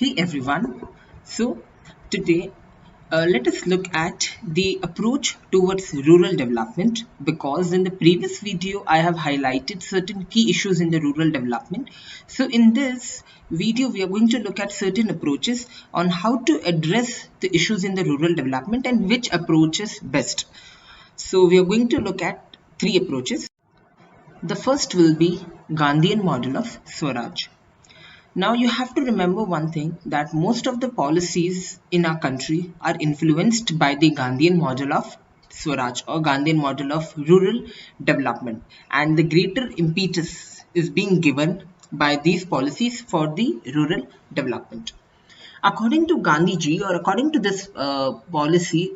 Hey everyone. So today let us look at the approach towards rural development, because in the previous video I have highlighted certain key issues in the rural development. So in this video we are going to look at certain approaches on how to address the issues in the rural development and which approach is best. So we are going to look at three approaches. The first will be Gandhian model of Swaraj. Now you have to remember one thing, that most of the policies in our country are influenced by the Gandhian model of Swaraj or Gandhian model of rural development, and the greater impetus is being given by these policies for the rural development. According to Gandhiji, or according to this policy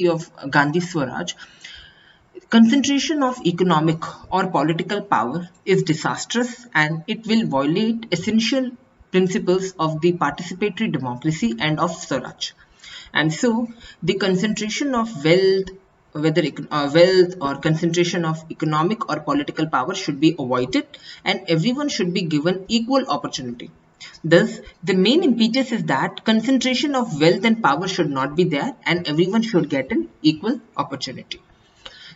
of Gandhi Swaraj, concentration of economic or political power is disastrous, and it will violate essential principles of the participatory democracy and of Swaraj. And so, the concentration of wealth, whether wealth or concentration of economic or political power, should be avoided, and everyone should be given equal opportunity. Thus, the main impetus is that concentration of wealth and power should not be there, and everyone should get an equal opportunity.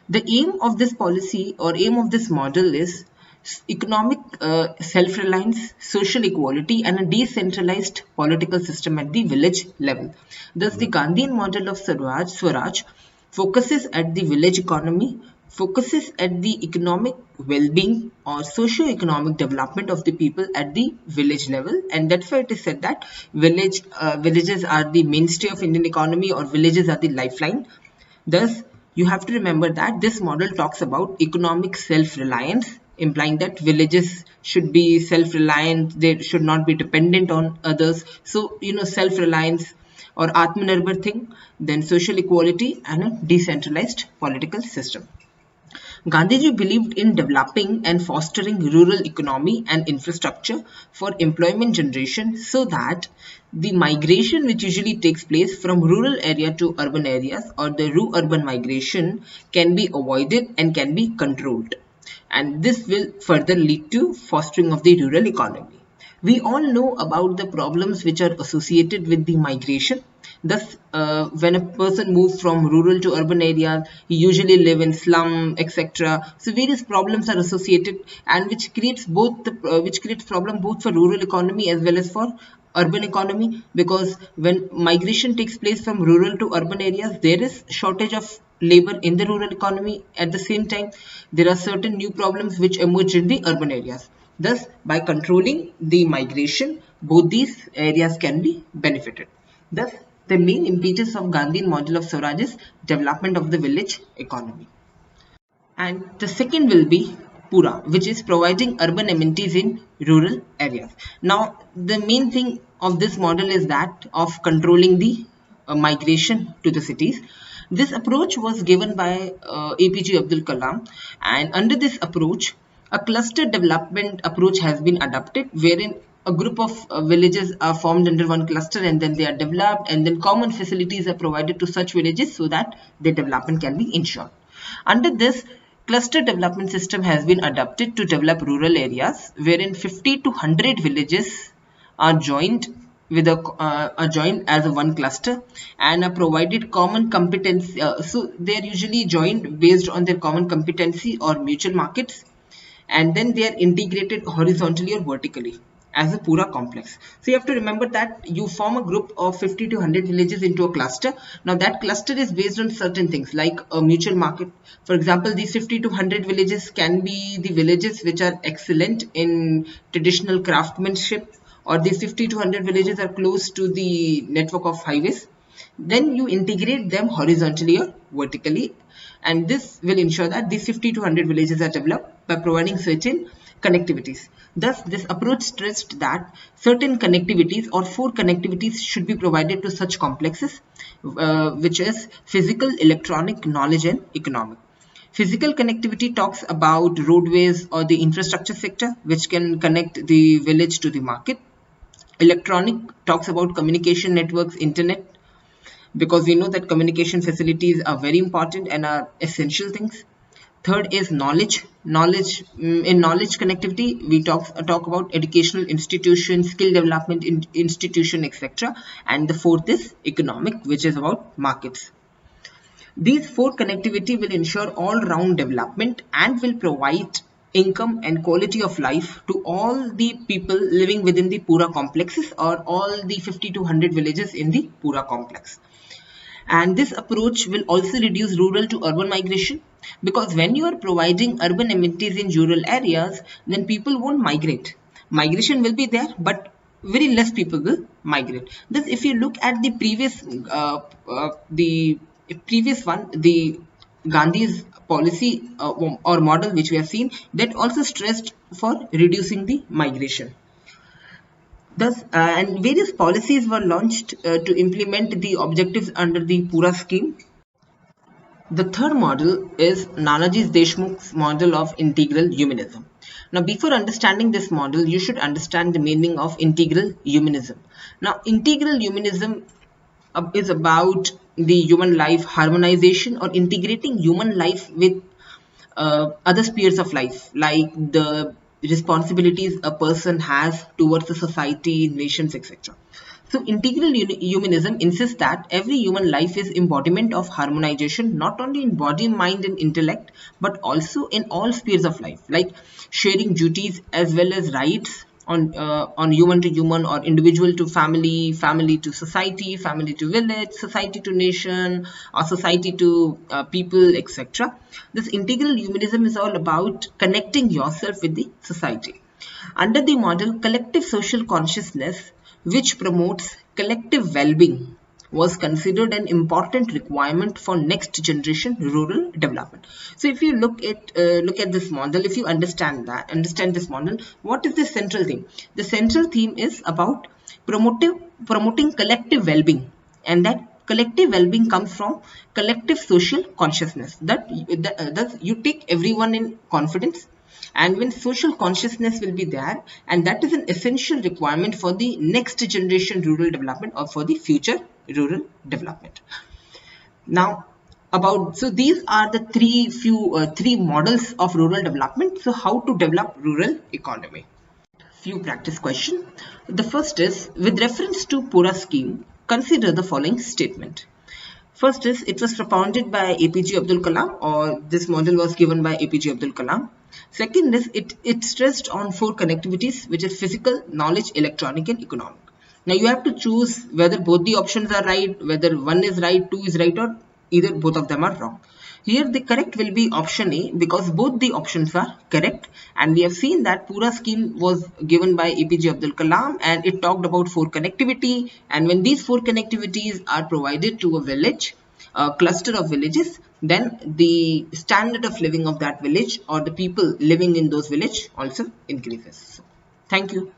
The aim of this policy or aim of this model is economic self-reliance, social equality, and a decentralized political system at the village level. Thus, the Gandhian model of Swaraj focuses at the village economy, focuses at the economic well-being or socio-economic development of the people at the village level, and that's why it is said that villages are the mainstay of Indian economy, or villages are the lifeline. Thus, you have to remember that this model talks about economic self-reliance, implying that villages should be self-reliant, they should not be dependent on others. So, self-reliance or Atmanirbhar thing, then social equality and a decentralized political system. Gandhiji believed in developing and fostering rural economy and infrastructure for employment generation, so that the migration which usually takes place from rural area to urban areas, or the urban migration, can be avoided and can be controlled. And this will further lead to fostering of the rural economy. We all know about the problems which are associated with the migration. Thus, when a person moves from rural to urban areas, he usually live in slum, etc. So various problems are associated, and which creates problem both for rural economy as well as for urban economy, because when migration takes place from rural to urban areas, there is shortage of labor in the rural economy. At the same time, there are certain new problems which emerge in the urban areas. Thus, by controlling the migration, both these areas can be benefited. Thus, the main impetus of Gandhian model of Swaraj is development of the village economy. And the second will be PURA, which is providing urban amenities in rural areas. Now, the main thing of this model is that of controlling the migration to the cities. This approach was given by APJ Abdul Kalam, and under this approach, a cluster development approach has been adopted, wherein a group of villages are formed under one cluster, and then they are developed, and then common facilities are provided to such villages so that their development can be ensured. Under this, cluster development system has been adopted to develop rural areas, wherein 50 to 100 villages are joined as a one cluster and are provided common competency. So they are usually joined based on their common competency or mutual markets, and then they are integrated horizontally or vertically as a PURA complex. So you have to remember that you form a group of 50 to 100 villages into a cluster. Now that cluster is based on certain things like a mutual market. For example, these 50 to 100 villages can be the villages which are excellent in traditional craftsmanship, or these 50 to 100 villages are close to the network of highways. Then you integrate them horizontally or vertically, and this will ensure that these 50 to 100 villages are developed by providing certain connectivities. Thus, this approach stressed that certain connectivities or 4 connectivities should be provided to such complexes, which is physical, electronic, knowledge, and economic. Physical connectivity talks about roadways or the infrastructure sector, which can connect the village to the market. Electronic talks about communication networks, internet, because we know that communication facilities are very important and are essential things. Third is knowledge. In knowledge connectivity, we talk about educational institutions, skill development institution, etc. And the fourth is economic, which is about markets. These four connectivity will ensure all-round development and will provide income and quality of life to all the people living within the PURA complexes, or all the 50 to 100 villages in the PURA complex. And this approach will also reduce rural to urban migration, because when you are providing urban amenities in rural areas, then people won't migrate. Migration will be there, but very less people will migrate. Thus, if you look at the previous one, the Gandhi's policy or model which we have seen, that also stressed for reducing the migration. Thus, and various policies were launched to implement the objectives under the PURA scheme. The third model is Nanaji Deshmukh's model of integral humanism. Now, before understanding this model, you should understand the meaning of integral humanism. Now, integral humanism is about the human life harmonization, or integrating human life with other spheres of life, like the responsibilities a person has towards the society, nations, etc. So integral humanism insists that every human life is embodiment of harmonization, not only in body, mind and intellect, but also in all spheres of life, like sharing duties as well as rights on human to human, or individual to family, family to society, family to village, society to nation, or society to people, etc. This integral humanism is all about connecting yourself with the society. Under the model, collective social consciousness, which promotes collective well-being, was considered an important requirement for next generation rural development. So if you look at this model, if you understand this model, what is the central theme? The central theme is about promoting collective well-being, and that collective well-being comes from collective social consciousness, that you take everyone in confidence. And when social consciousness will be there, and that is an essential requirement for the next generation rural development, or for the future rural development. Now, so these are the three models of rural development. So how to develop rural economy? Few practice questions. The first is, with reference to PURA scheme, consider the following statement. First is, it was propounded by APJ Abdul Kalam, or this model was given by APJ Abdul Kalam. Second is, it stressed on four connectivities, which is physical, knowledge, electronic and economic. Now you have to choose whether both the options are right, whether one is right, two is right, or either both of them are wrong. Here the correct will be option A, because both the options are correct, and we have seen that PURA scheme was given by APJ Abdul Kalam, and it talked about four connectivity, and when these four connectivities are provided to a village, a cluster of villages, then the standard of living of that village, or the people living in those villages, also increases. So, thank you.